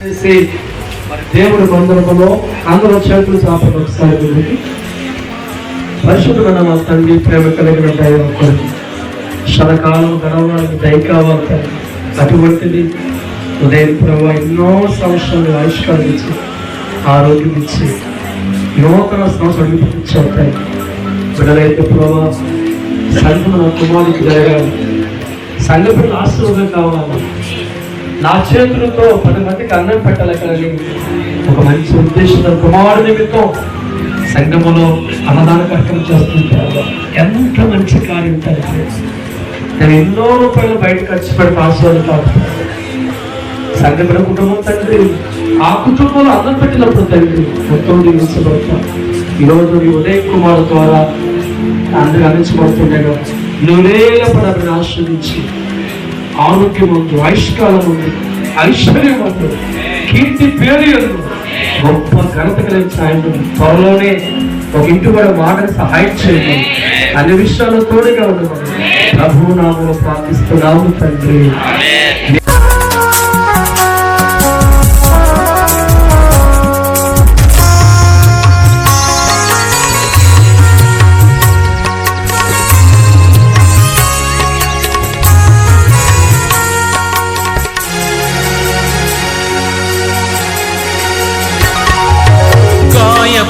మరి దేవుడి మందిరములో అందరూ చేతులు చాపలు ఒకసారి పరిశుద్ధమైన మా తండ్రి, ప్రేమ కలిగిన దైవం క్షణకాలం గడవడానికి దయ కావాలి. అటువంటిది ఉదయం ప్రభావ ఎన్నో సంవత్సరాలు ఆవిష్కారం ఇచ్చి ఆరోగ్యం ఇచ్చి నూతన సంవత్సరం ఇచ్చాయి. బిడ్డలైతే ప్రభావ సంఘం నా కుమారుడికి జరగాలి, సంఘ పిల్లలు ఆశీర్వాదం కావాలి, నా చేతులతో 10 మందికి అన్నం పెట్టలేకని ఒక మంచి ఉద్దేశంతో కుమారుడు నిమిత్తం సంఘములో అన్నదాన కార్యక్రమం చేస్తుంటారు. ఎంత మంచి కార్యం ఉంటుంది. నేను ఎన్నో రూపాయలు బయట ఖర్చు పెడితే ఆశీర్వాదం కాదు. సంఘం కుటుంబం తండ్రి, ఆ కుటుంబంలో అన్నం పెట్టినప్పుడు తండ్రి మొత్తం దీవించబడతాం. ఈరోజు నీ ఉదయ్ కుమార్ ద్వారా అందరూ అందించబడుతుండగా నువ్వేల పడని ఆశ్రయించి ఆరోగ్యం ఉంది, ఆయుష్కాలం ఉంది, ఐశ్వర్యం ఉంది, కీర్తి పేరు గొప్ప ఘనత కలిగిన సాయం త్వరలోనే ఒక ఇంటి కూడా మాటకు సహాయం చేయండి. అన్ని విషయాల్లో తోడుగా ఉండమని ప్రభువు నామములో ప్రార్థిస్తున్నాము తండ్రి.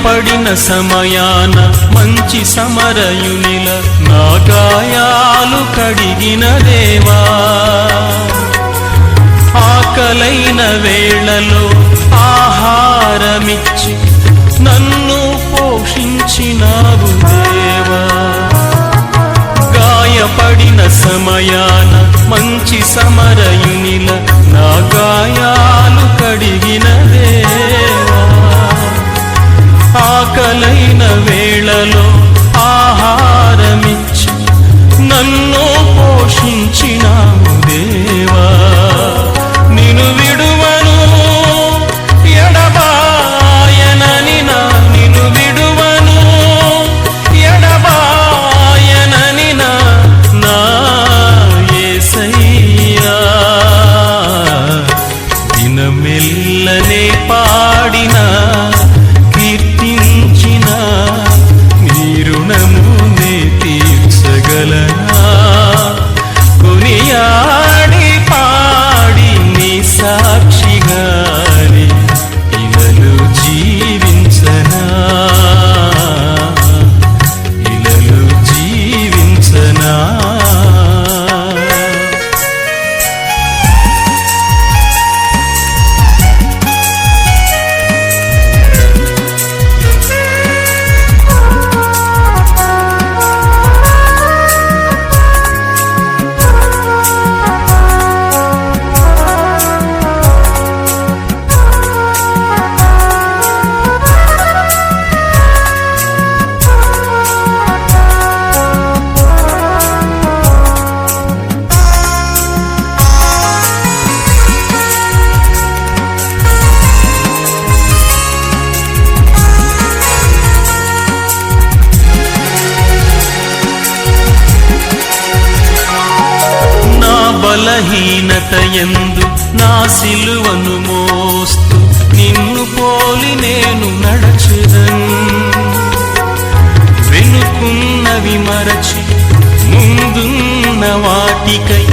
పడిన సమయాన మంచి సమరయునిల నా గాయాలు కడిగిన దేవా, ఆకలైన వేళలో ఆహారమిచ్చి నన్ను పోషించినావు దేవా. గాయపడిన సమయాన మంచి సమరయునిల నా గాయాలు కడిగిన దేవా, ఆకలైన వేళలో ఆహారమిచ్చి నన్ను పోషించినావు దేవా. నిన్ను విడువను ఎడబాయనని నిన్ను విడువను ఎడబాయనని నా యేసయ్యా. దినమెల్లనే పాడిన కీర్తించిన నీ రుణమునే తీర్చగలనా, కొనియాడి పాడి నీ సాక్షిగాని ఇలలో జీవించనా, ఇలలో జీవించనా. బలహీనత యందు నా సిలువను మోస్తూ నిన్ను పోలి నేను నడచెదను. వెనుకున్నవి మరచి ముందున్న వాటికై